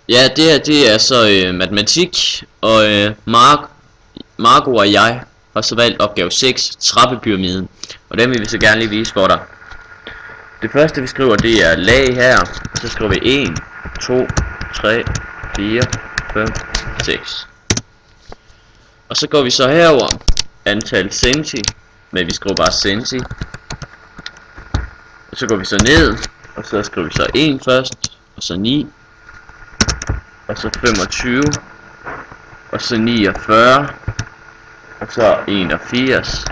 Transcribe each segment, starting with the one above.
Ja, det er så matematik, og Marco og jeg har så valgt opgave 6, trappepyramiden, og den vil vi så gerne lige vise for dig. Det første vi skriver, det er lag her, så skriver vi 1, 2, 3, 4, 5, 6. Og så går vi så herover antal centi, men vi skriver bare centi. Og så går vi så ned, og så skriver vi så 1 først, og så 9, og så 25, og så 49, og så 81,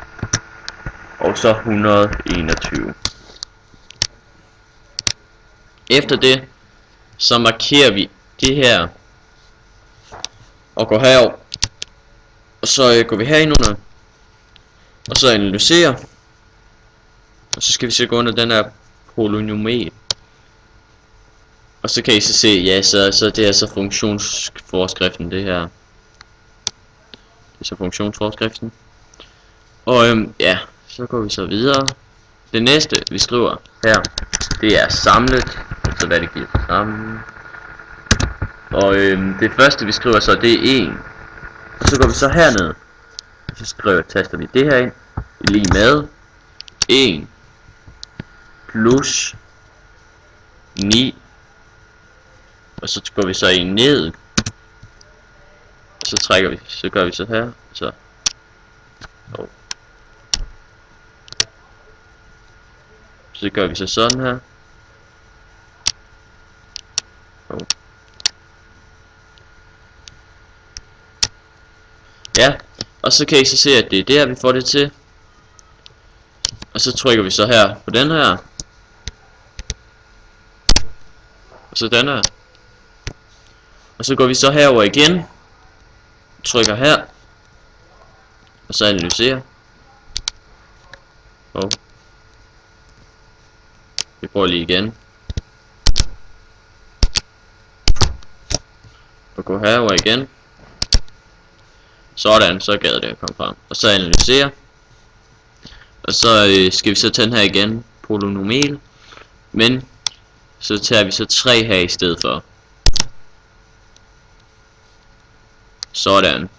og så 121. Efter det, så markerer vi det her, og går herover, og så går vi herind under, og så analyserer, og så skal vi så gå under den her polynomial. Og så kan I så se, ja, så det er så funktionsforskriften, det her. Det er så funktionsforskriften. Og ja, så går vi så videre. Det næste vi skriver her, det er samlet, altså hvad det giver sammen. Og det første vi skriver så, det er 1. Og så går vi så herned, og så taster vi det her ind, lige med 1 plus 9. Og så går vi så i ned. Så trækker vi, så gør vi så her, så. Så gør vi så sådan her. Ja, og så kan I så se, at det er der vi får det til. Og så trykker vi så her på den her. Og så den her. Og så går vi så herover igen, trykker her, og så analyserer. Vi prøver lige igen. Og gå herover igen. Sådan, så gad det at komme frem. Og så analysere. Og så skal vi så tage den her igen, polynomial. Men så tager vi så 3 her i stedet for. Sådan.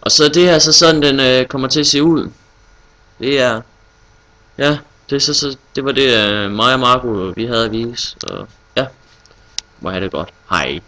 Og så det her så sådan den kommer til at se ud. Det er, ja, det var det mig og Marco vi havde at vise. Og ja, må have det godt. Hej.